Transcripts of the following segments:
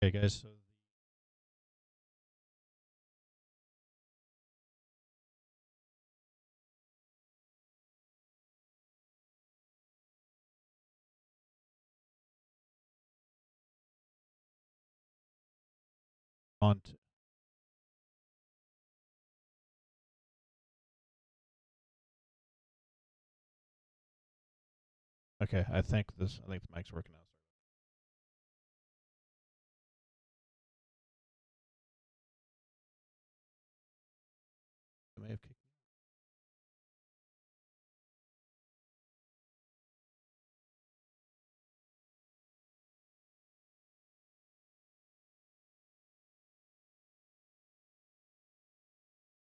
Okay, guys. So on. Okay, I think this. I think the mic's working now. It may have kicked.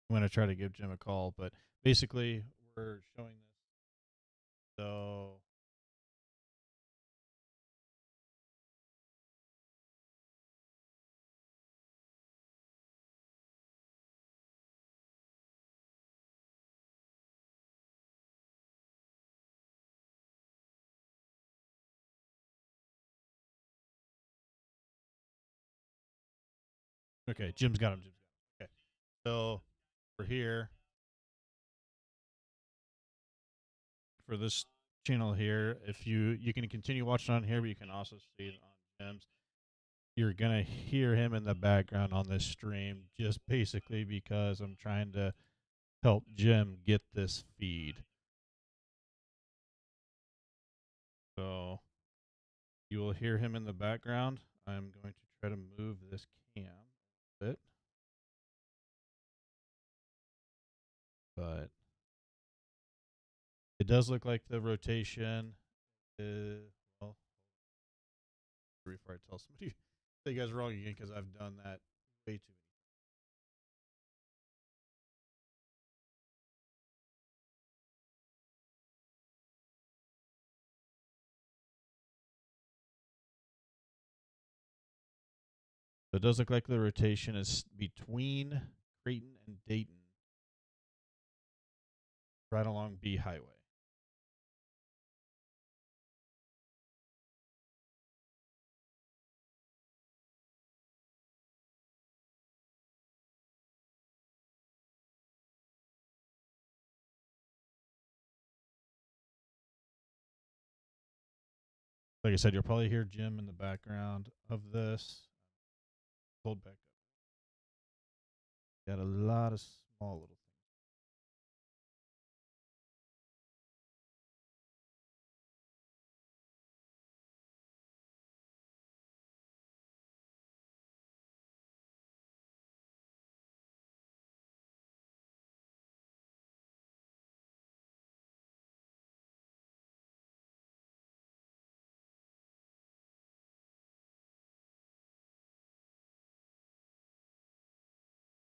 I'm gonna try to give Jim a call, but basically we're showing this. So okay, Jim's got him. Jim's got him. Okay, so we're here for this channel here. If you can continue watching on here, but you can also see it on Jim's. You're gonna hear him in the background on this stream, just basically because I'm trying to help Jim get this feed. So you will hear him in the background. I'm going to try to move this cam a bit, but it does look like the rotation is, well, before I tell somebody that you guys are wrong again, because I've done that way too many. So it does look like the rotation is between Creighton and Dayton, right along B Highway. Like I said, you'll probably hear Jim in the background of this. Hold back up. Got a lot of small little things.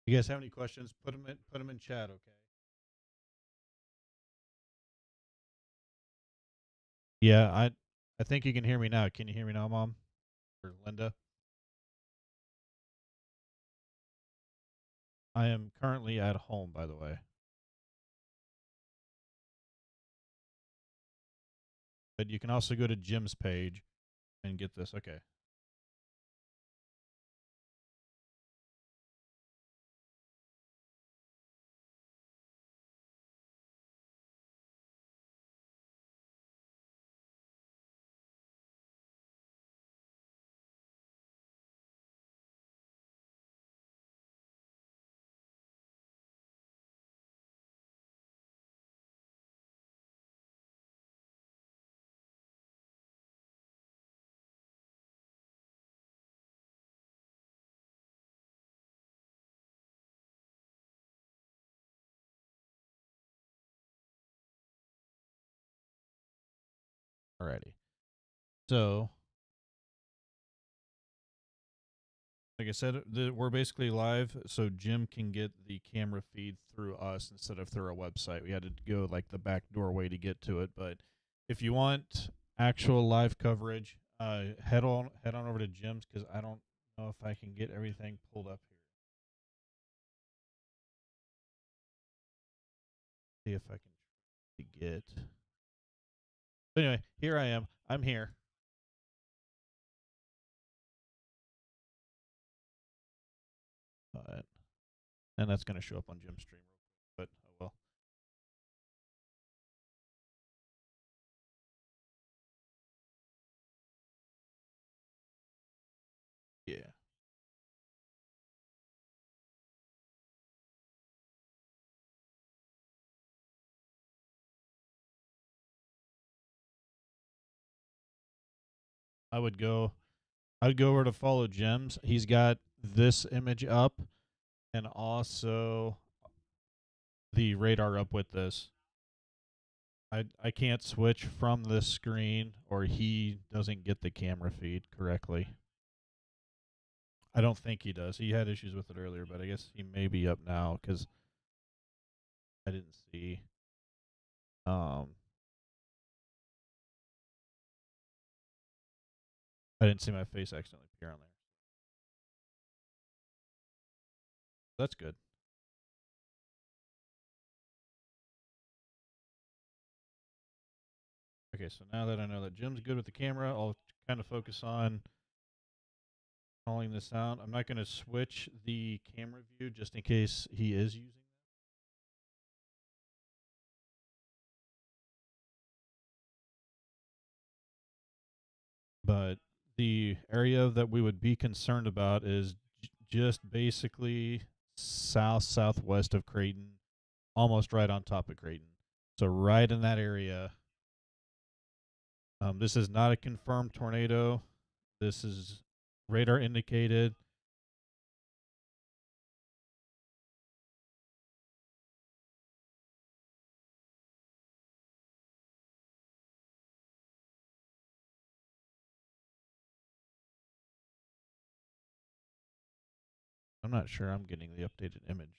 You guys have any questions? Put them in chat, okay? Yeah, I think you can hear me now. Can you hear me now, Mom? Or Linda? I am currently at home, by the way. But you can also go to Jim's page and get this. Okay. Alrighty. So, like I said, we're basically live, so Jim can get the camera feed through us instead of through our website. We had to go like the back doorway to get to it, but if you want actual live coverage, head on over to Jim's because I don't know if I can get everything pulled up here. See if I can get. But anyway, here I am. I'm here. And that's going to show up on Jim's stream, but oh well. Yeah. I would go. I'd go over to follow Jim's. He's got this image up, and also the radar up with this. I can't switch from this screen, or he doesn't get the camera feed correctly. I don't think he does. He had issues with it earlier, but I guess he may be up now because I didn't see. Um, I didn't see my face accidentally appear on there. That's good. Okay, so now that I know that Jim's good with the camera, I'll kind of focus on calling this out. I'm not going to switch the camera view just in case he is using that. But the area that we would be concerned about is just basically southwest of Creighton, almost right on top of Creighton. So right in that area. This is not a confirmed tornado. This is radar indicated. I'm not sure I'm getting the updated image.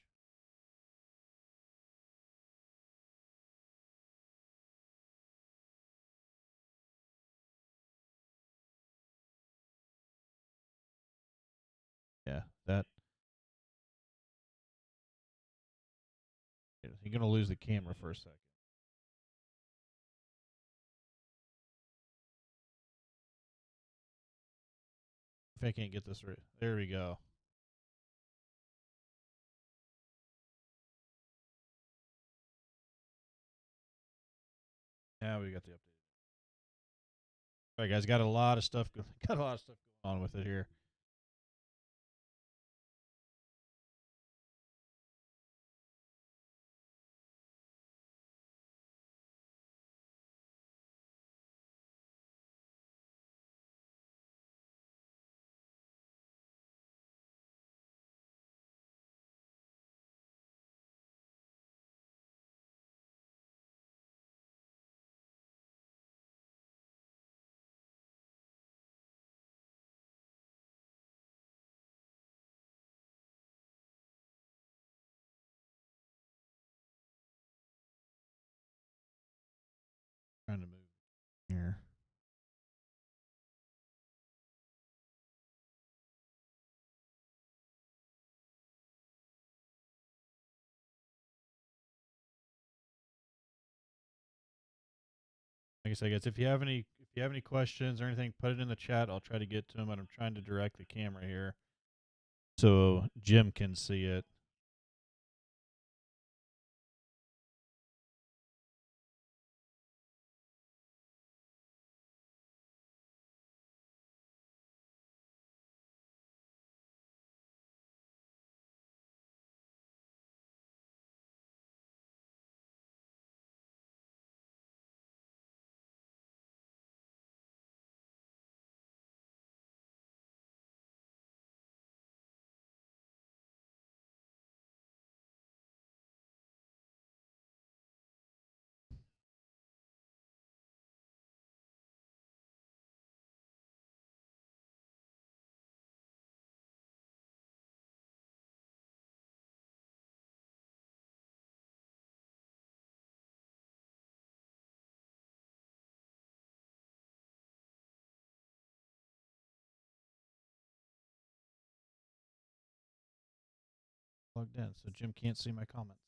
Yeah, that. You're going to lose the camera for a second. If I can't get this right. There we go. Now we got the update. All right, guys, got a lot of stuff going on with it here. Trying to move here. Like I said, guys, if you have any questions or anything, put it in the chat. I'll try to get to them. And I'm trying to direct the camera here so Jim can see it. Plugged in, so Jim can't see my comments.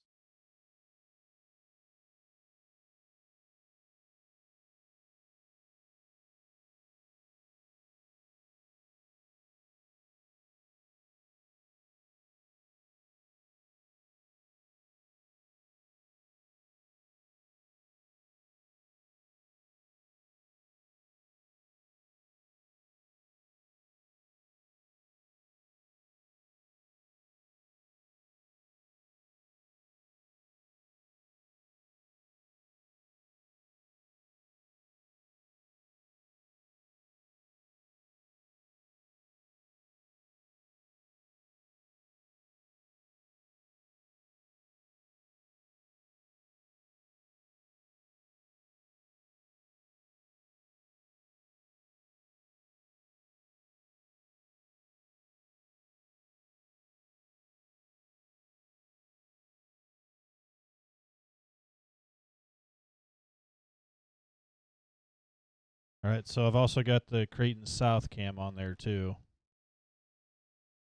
All right, so I've also got the Creighton South cam on there too.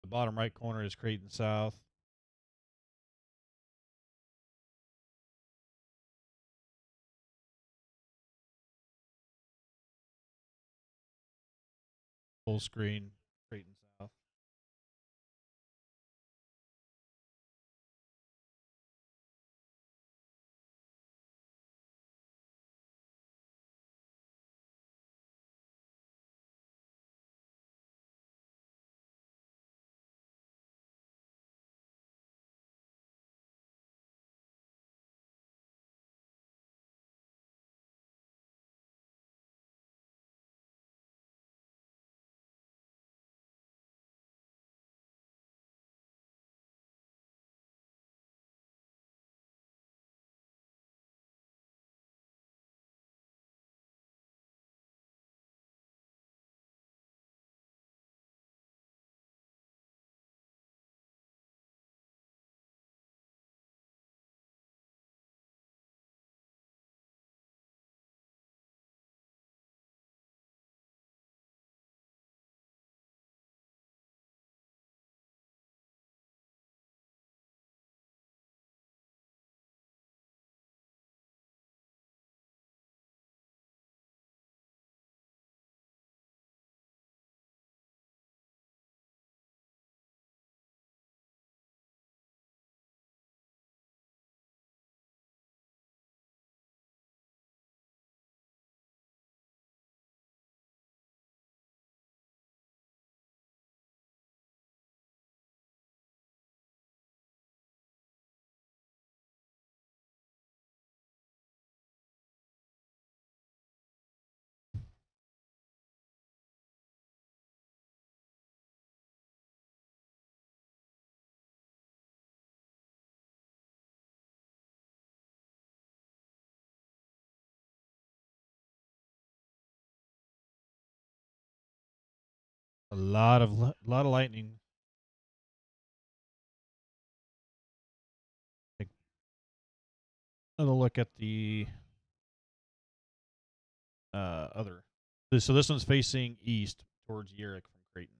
The bottom right corner is Creighton South. Full screen Creighton South. A lot of lightning. Take another look at the other. So this one's facing east towards Yerrick from Creighton.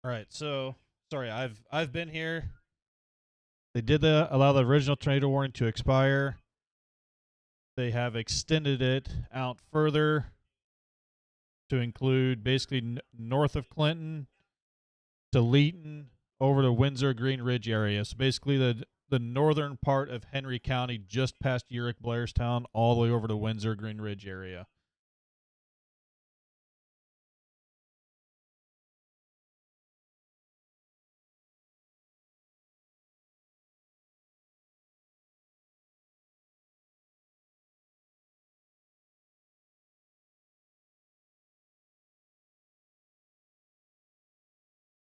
All right, so sorry, I've been here. They did allow the original tornado warning to expire. They have extended it out further to include basically north of Clinton to Leeton over to Windsor Green Ridge area. So basically the northern part of Henry County, just past Urick Blairstown, all the way over to Windsor Green Ridge area.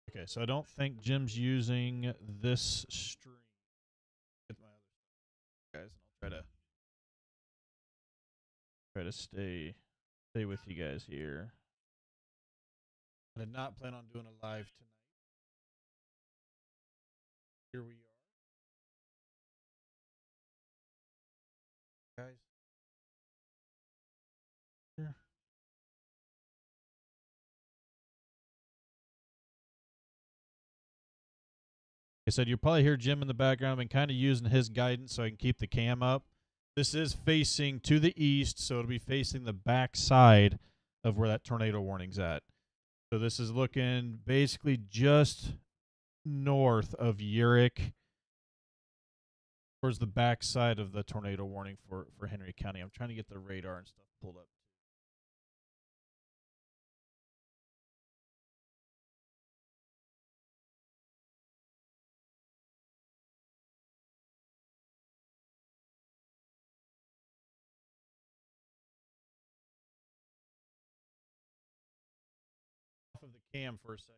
Okay, so I don't think Jim's using this stream. Get my other guys, and I'll try to stay with you guys here. I did not plan on doing a live tonight. Here we are, guys. Here. I said you'll probably hear Jim in the background. I've been kind of using his guidance so I can keep the cam up. This is facing to the east, so it'll be facing the back side of where that tornado warning's at. So this is looking basically just north of Urick, towards the back side of the tornado warning for Henry County. I'm trying to get the radar and stuff pulled up. Off of the cam for a second.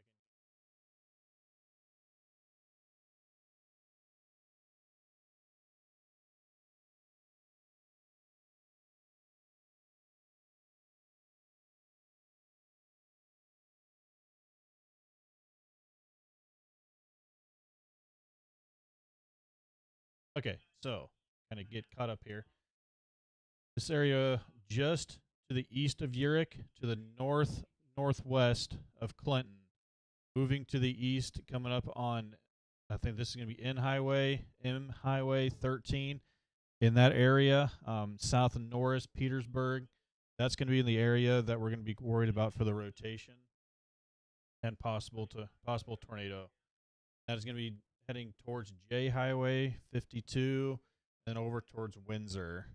Okay, so kind of get caught up here. This area just to the east of Urick, to the northwest of Clinton. Moving to the east, coming up on, I think this is going to be M Highway 13 in that area, south of Norris, Petersburg. That's going to be in the area that we're going to be worried about for the rotation and possible tornado. That is going to be heading towards J Highway 52, then over towards Windsor.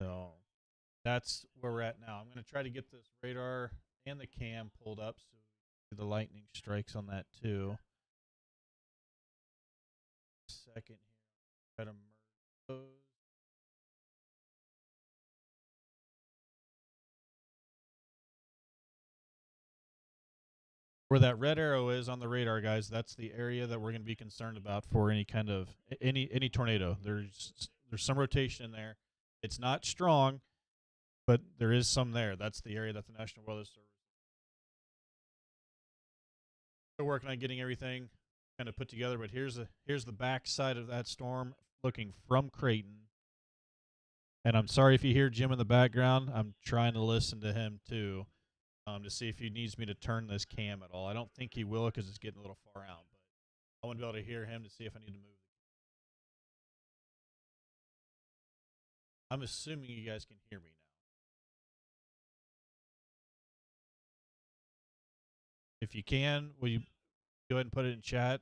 So that's where we're at now. I'm going to try to get this radar and the cam pulled up so the lightning strikes on that too. Second here, try to merge those. Where that red arrow is on the radar, guys, that's the area that we're going to be concerned about for any kind of any tornado. There's some rotation in there. It's not strong, but there is some there. That's the area that the National Weather Service. They're working on getting everything kind of put together, but here's the back side of that storm looking from Creighton. And I'm sorry if you hear Jim in the background. I'm trying to listen to him too, to see if he needs me to turn this cam at all. I don't think he will because it's getting a little far out, but I want to be able to hear him to see if I need to move. I'm assuming you guys can hear me now. If you can, will you go ahead and put it in chat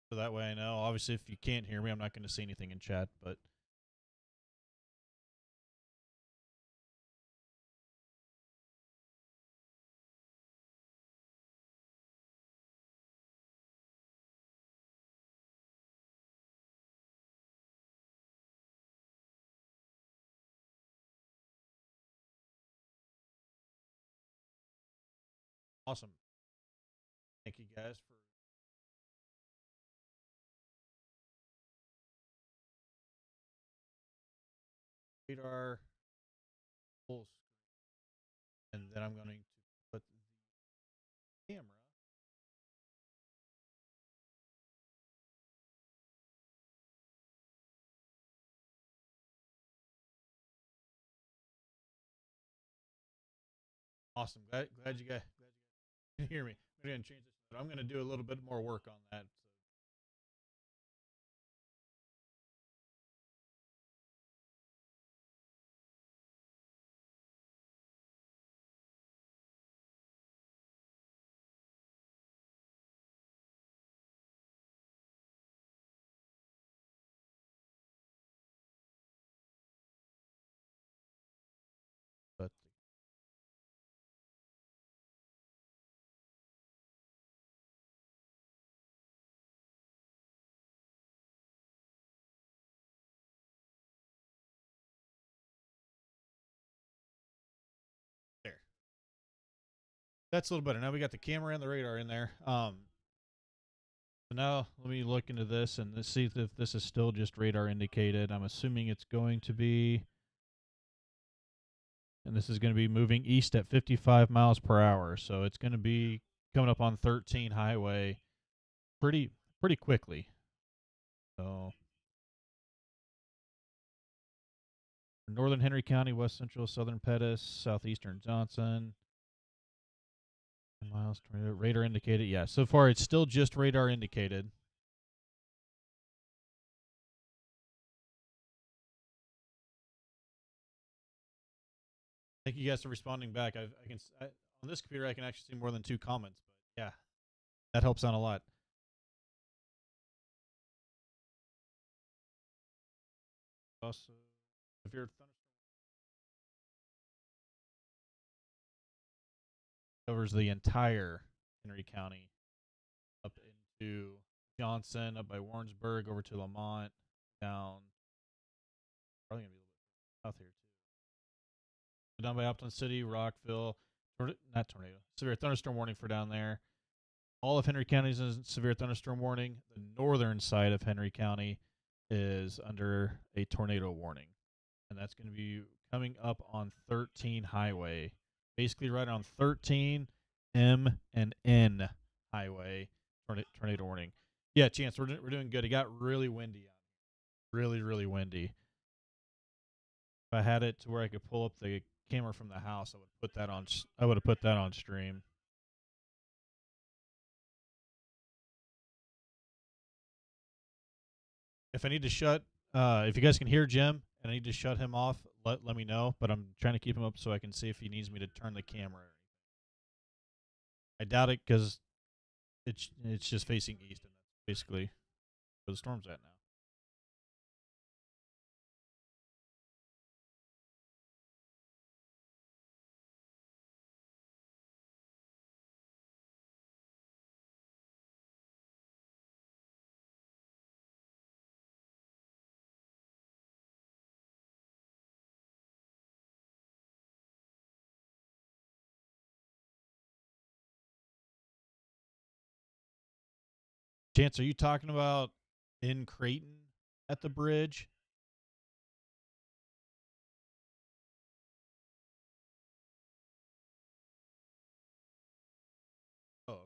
so that way I know? Obviously, if you can't hear me, I'm not going to see anything in chat, but. Awesome. Thank you guys for. Radar full screen. And then I'm going to put the camera. Awesome. Glad you guys can hear me. I'm going to change this. But I'm going to do a little bit more work on that. But there. That's a little better. Now we got the camera and the radar in there. So now let me look into this and see if this is still just radar indicated. I'm assuming it's going to be, and this is going to be moving east at 55 miles per hour. So it's going to be coming up on 13 highway pretty quickly. So northern Henry County, west central, southern Pettis, southeastern Johnson. Miles radar indicated. Yeah, so far it's still just radar indicated. Thank you guys for responding back. On this computer I can actually see more than 2 comments, but yeah, that helps out a lot. Also, if you're covers the entire Henry County up into Johnson, up by Warrensburg, over to Lamont, down probably gonna be a little bit south here too. Down by Upton City, Rockville, not tornado, severe thunderstorm warning for down there. All of Henry County is in severe thunderstorm warning. The northern side of Henry County is under a tornado warning, and that's going to be coming up on 13 highway, basically right on 13 M and N highway. Tornado warning. Yeah, Chance, we're doing good. It got really windy out here. Really windy. If I had it to where I could pull up the camera from the house, I would put that on. I would have put that on stream. If I need to shut, if you guys can hear Jim and I need to shut him off, let me know. But I'm trying to keep him up so I can see if he needs me to turn the camera. I doubt it because it's just facing east, and that's basically where the storm's at now. Chance, are you talking about in Creighton at the bridge? Oh, okay.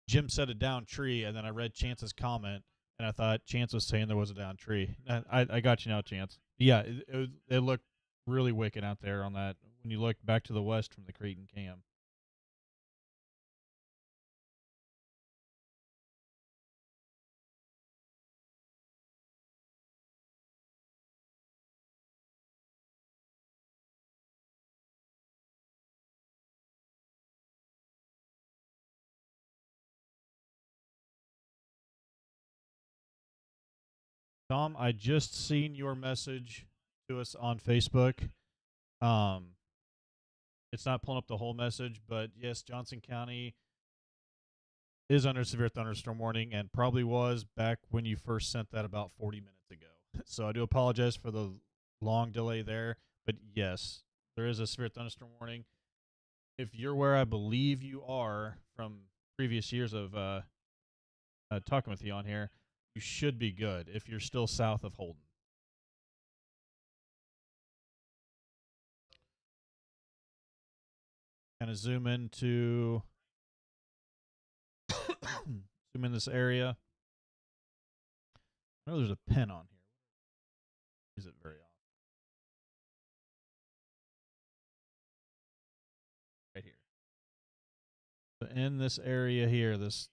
Jim said a down tree, and then I read Chance's comment, and I thought Chance was saying there was a down tree. I got you now, Chance. Yeah, it looked really wicked out there on that when you look back to the west from the Creighton cam. Tom, I just seen your message to us on Facebook. Um, it's not pulling up the whole message, but yes, Johnson County is under severe thunderstorm warning and probably was back when you first sent that about 40 minutes ago. So I do apologize for the long delay there, but yes, there is a severe thunderstorm warning. If you're where I believe you are from previous years of talking with you on here, you should be good if you're still south of Holden. Kind of zoom into zoom in this area. I know there's a pen on here. Is it very often? Right here. In this area here, this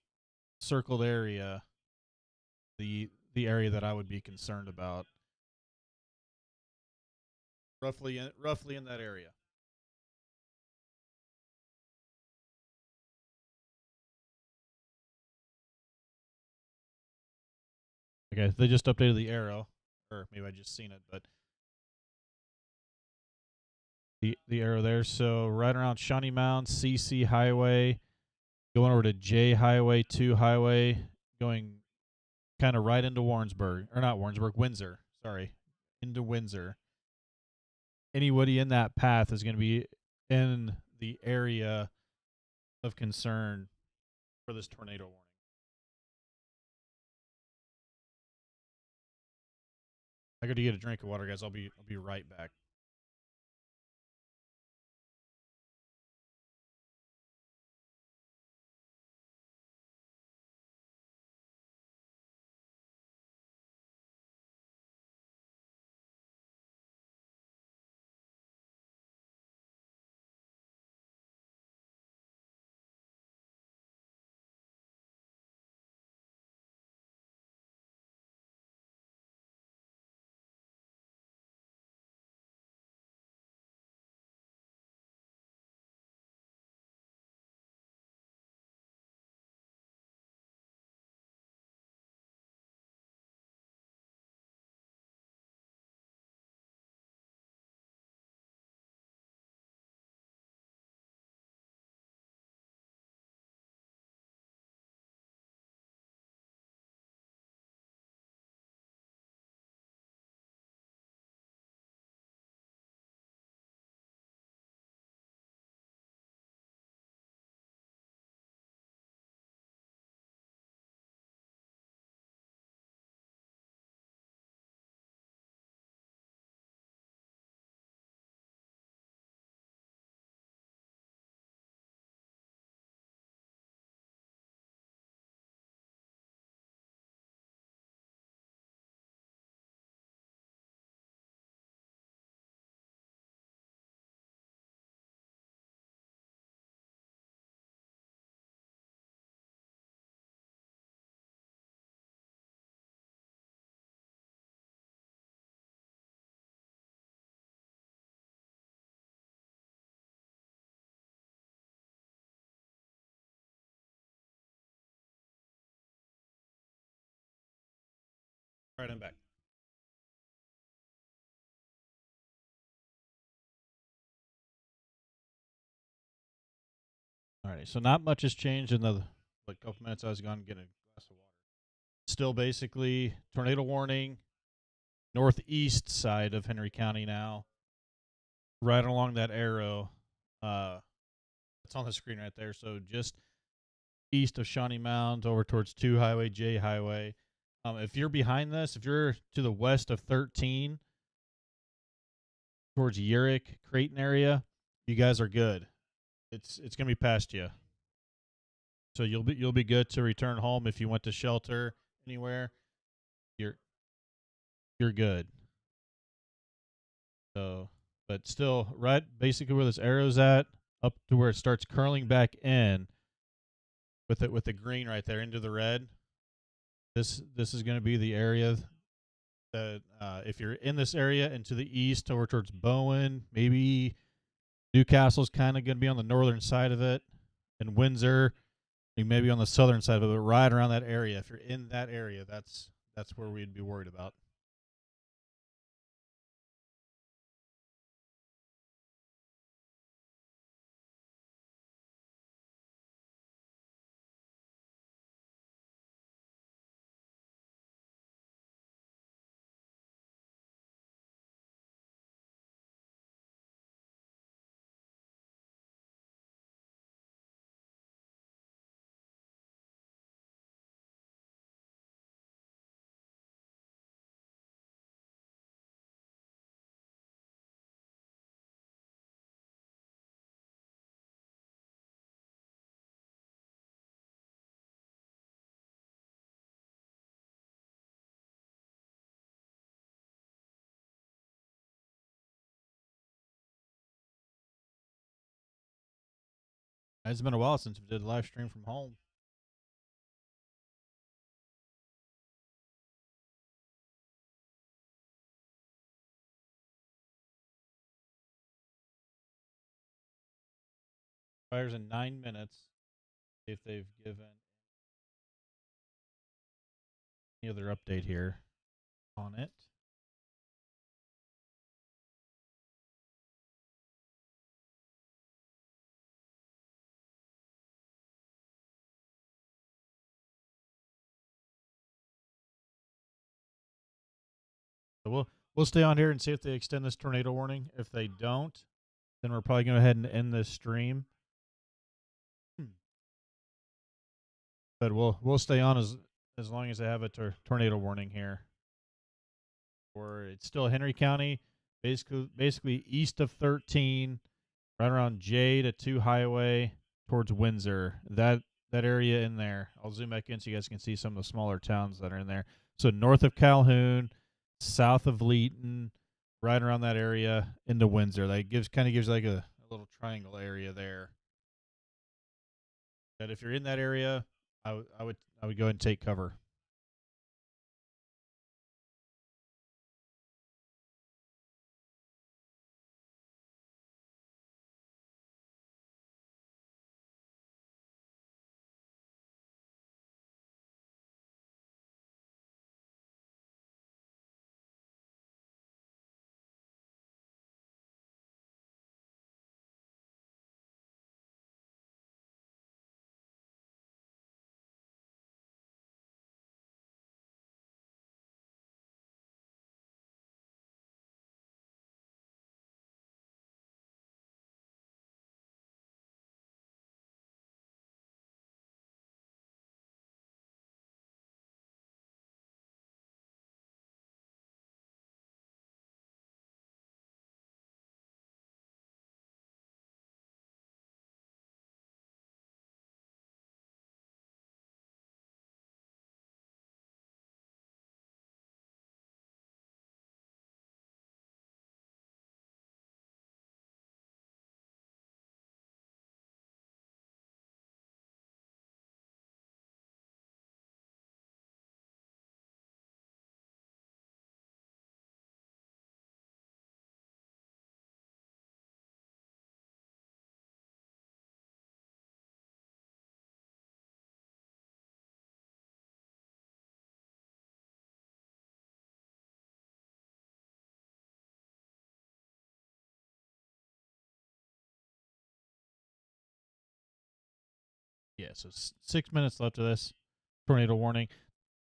circled area, the area that I would be concerned about, roughly in that area. Okay, they just updated the arrow, or maybe I just seen it, but the arrow there. So right around Shawnee Mound, CC Highway, going over to J Highway, 2 Highway, going kind of right into Warrensburg, or not Warrensburg, Windsor. Sorry, into Windsor. Anybody in that path is going to be in the area of concern for this tornado warning. I got to get a drink of water, guys. I'll be right back. All right, I'm back. All right, so not much has changed in the like couple minutes I was gone getting a glass of water. Still basically tornado warning, northeast side of Henry County now, right along that arrow. It's on the screen right there. So just east of Shawnee Mound, over towards 2 Highway, J Highway. If you're behind this, if you're to the west of 13, towards Urick, Creighton area, you guys are good. It's gonna be past you, so you'll be good to return home if you went to shelter anywhere. You're you're good. So, but still, right basically where this arrow's at, up to where it starts curling back in, with the green right there into the red. This is going to be the area that if you're in this area and to the east over towards Bowen, maybe Newcastle's kind of going to be on the northern side of it, and Windsor, maybe on the southern side of it, but right around that area. If you're in that area, that's where we'd be worried about. It's been a while since we did a live stream from home. Fires in 9 minutes. See if they've given any other update here on it. So we'll stay on here and see if they extend this tornado warning. If they don't, then we're probably going to go ahead and end this stream. But we'll stay on as long as they have a tornado warning here. Or it's still Henry County, basically east of 13, right around J to 2 Highway towards Windsor. That area in there. I'll zoom back in so you guys can see some of the smaller towns that are in there. So north of Calhoun, south of Leeton, right around that area into Windsor. That kind of gives like a little triangle area there. That if you're in that area, I would go ahead and take cover. Yeah, so 6 minutes left of this tornado warning.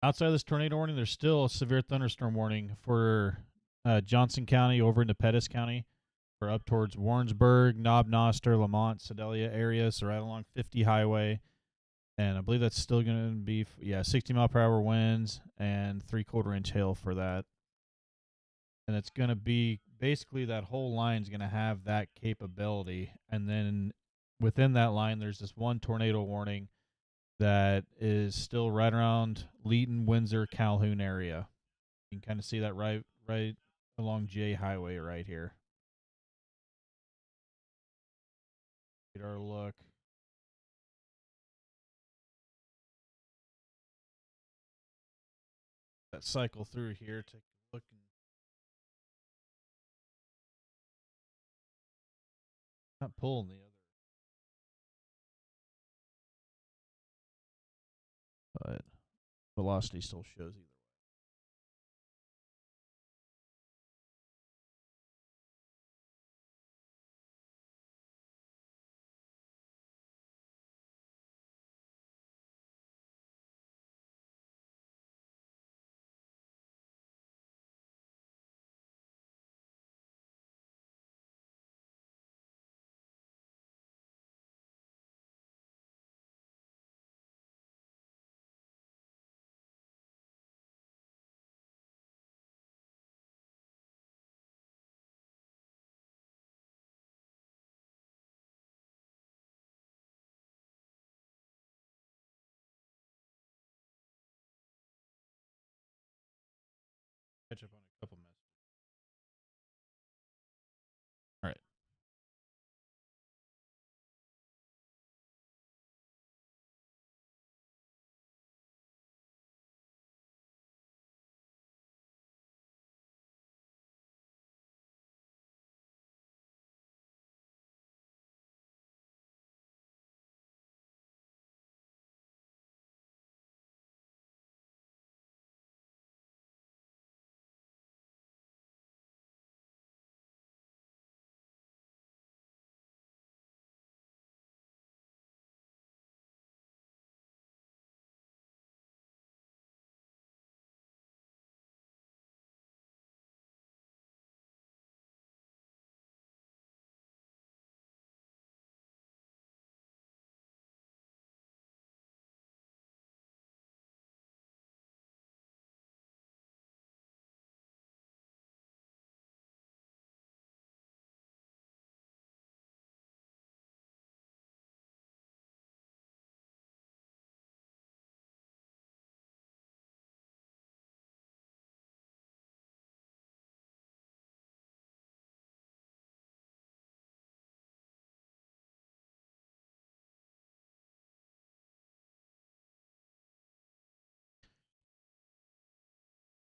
Outside of this tornado warning, there's still a severe thunderstorm warning for Johnson County over into Pettis County, or up towards Warrensburg, Knob Noster, Lamont, Sedalia areas, so right along 50 Highway. And I believe that's still going to be 60-mile-per-hour winds and 3/4 inch hail for that. And it's going to be basically that whole line is going to have that capability. And then within that line, there's this one tornado warning that is still right around Leeton, Windsor, Calhoun area. You can kind of see that right along J Highway right here. Get our look. That cycle through here. Take a look. Not pulling the other, but velocity still shows either.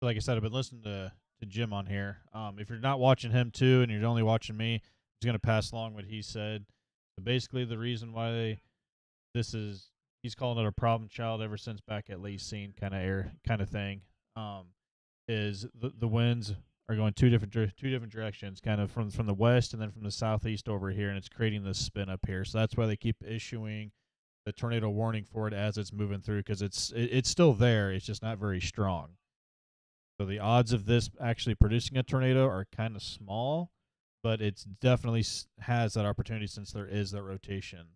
like I said, I've been listening to Jim on here. If you're not watching him too, and you're only watching me, I'm just gonna pass along what he said. So basically, the reason why this is he's calling it a problem child ever since back at Lacine kind of thing. Um, is the winds are going two different directions, kind of from the west and then from the southeast over here, and it's creating this spin up here. So that's why they keep issuing the tornado warning for it as it's moving through, because it's still there. It's just not very strong. So the odds of this actually producing a tornado are kind of small, but it's definitely has that opportunity since there is that rotation.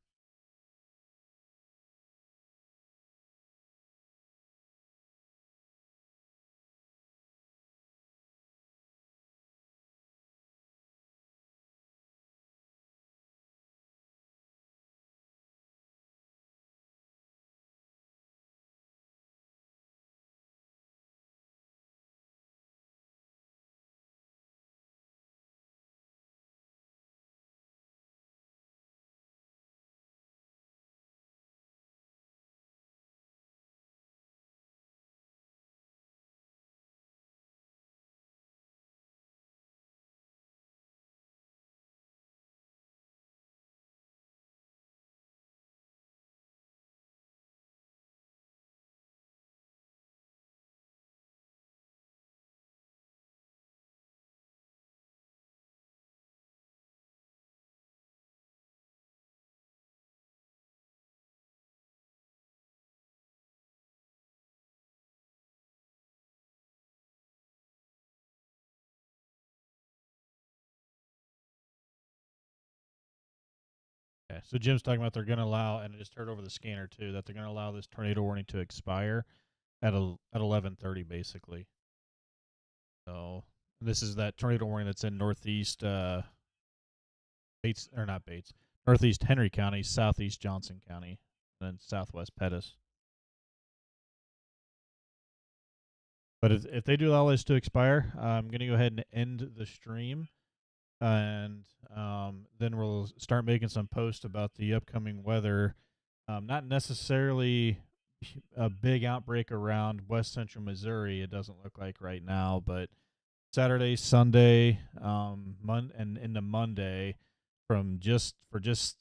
Okay, so Jim's talking about they're going to allow, and I just heard over the scanner too, that they're going to allow this tornado warning to expire at 11:30 basically. So this is that tornado warning that's in northeast Bates, or not Bates, northeast Henry County, southeast Johnson County, and then southwest Pettis. But if they do allow this to expire, I'm going to go ahead and end the stream, and then we'll start making some posts about the upcoming weather. Not necessarily a big outbreak around west central Missouri. It doesn't look like right now, but Saturday, Sunday, and into Monday, just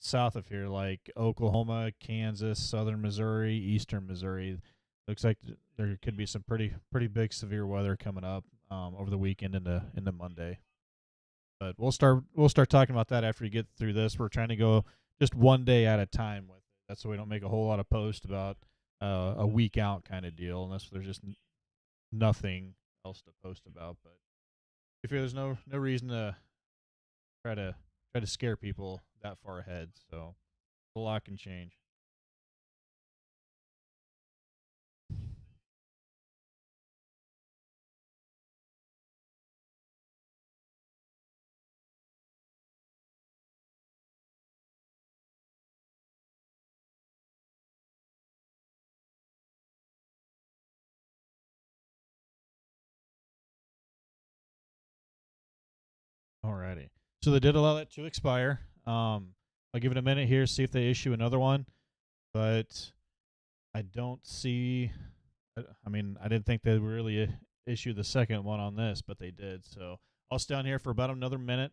south of here, like Oklahoma, Kansas, southern Missouri, eastern Missouri. Looks like there could be some pretty big severe weather coming up over the weekend into Monday. But we'll start talking about that after we get through this. We're trying to go just one day at a time with it. That's so we don't make a whole lot of posts about a week out kind of deal, unless there's just nothing else to post about. But I feel there's no reason to try to try to scare people that far ahead. So a lot can change. Alrighty. So they did allow that to expire. I'll give it a minute here, see if they issue another one. But I don't see. I mean, I didn't think they'd really issue the second one on this, but they did. So I'll stay on here for about another minute,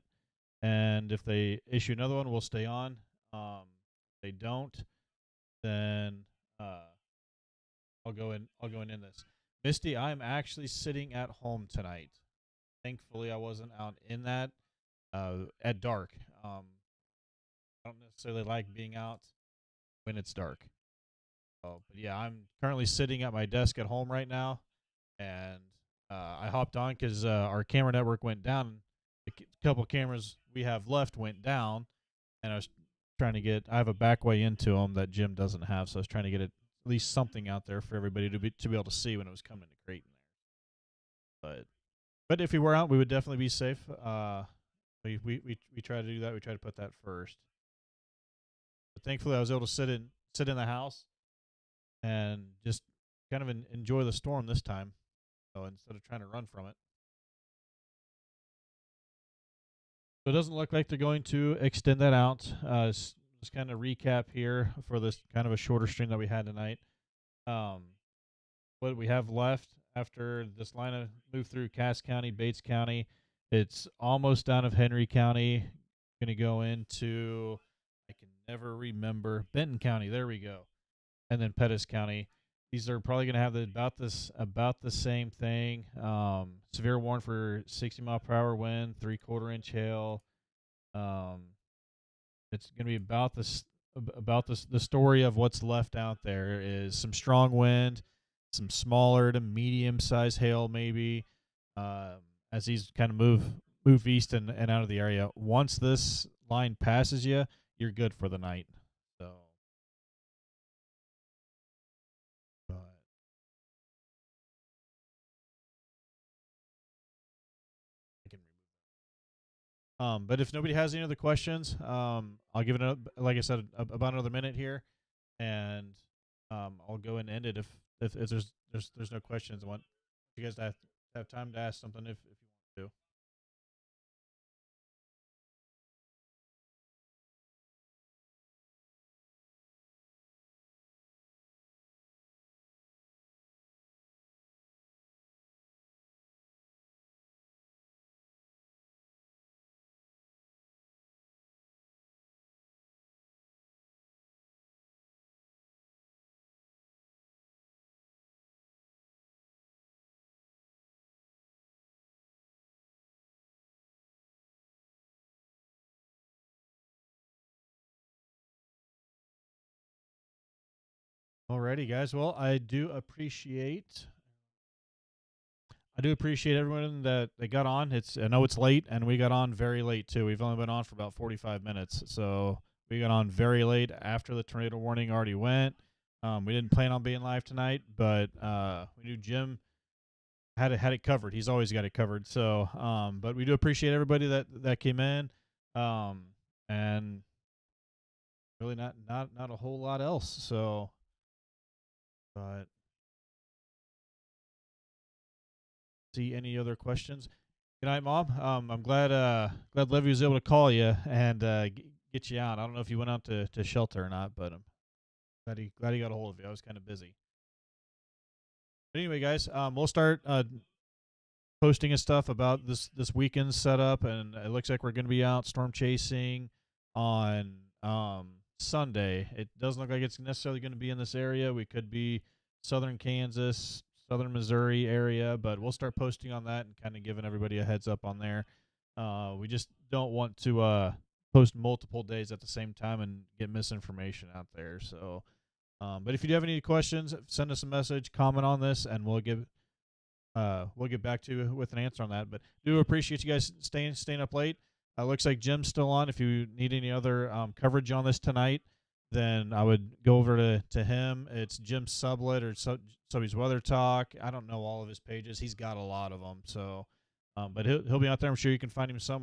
and if they issue another one, we'll stay on. If they don't, then uh, I'll go in this. Misty, I'm actually sitting at home tonight. Thankfully, I wasn't out in that at dark. I don't necessarily like being out when it's dark. But yeah, I'm currently sitting at my desk at home right now, and I hopped on because our camera network went down. The couple cameras we have left went down, and I was trying to get. I have a back way into them that Jim doesn't have, so I was trying to get at least something out there for everybody to be able to see when it was coming to Creighton there. But if we were out, we would definitely be safe. We try to do that. We try to put that first. But thankfully, I was able to sit in the house and just kind of enjoy the storm this time. So instead of trying to run from it. So it doesn't look like they're going to extend that out. Just kind of recap here for this kind of a shorter stream that we had tonight. Um, what we have left after this line of move through Cass County, Bates County. It's almost down of Henry County. Going to go into, I can never remember, Benton County. There we go. And then Pettis County. These are probably going to have about the same thing. Severe warning for 60-mile-per-hour wind, 3/4 inch hail. It's going to be about the story of what's left out there is some strong wind, some smaller to medium sized hail maybe, as these kind of move east and out of the area. Once this line passes you, you're good for the night. So, but I can but if nobody has any other questions, I'll give it like I said about another minute here, and I'll go and end it if there's no questions. I want you guys to have time to ask something if you want to. Alrighty, guys. Well, I do appreciate everyone that got on. I know it's late, and we got on very late too. We've only been on for about 45 minutes, so we got on very late after the tornado warning already went. We didn't plan on being live tonight, but we knew Jim had it covered. He's always got it covered. So, but we do appreciate everybody that came in, and really not a whole lot else. So, but see any other questions? Good night, Mom. I'm glad Levy was able to call you and get you out. I don't know if you went out to shelter or not, but I'm glad he got a hold of you. I was kind of busy. But anyway, guys, we'll start posting his stuff about this weekend's setup, and it looks like we're going to be out storm chasing on Sunday. It doesn't look like it's necessarily going to be in this area. We could be southern Kansas, southern Missouri area, but we'll start posting on that and kind of giving everybody a heads up on there. We just don't want to post multiple days at the same time and get misinformation out there. So, but if you do have any questions, send us a message, comment on this, and we'll get back to you with an answer on that. But do appreciate you guys staying up late. Looks like Jim's still on. If you need any other coverage on this tonight, then I would go over to him. It's Jim Sublet or Subby's Weather Talk. I don't know all of his pages. He's got a lot of them. So, but he'll be out there. I'm sure you can find him somewhere.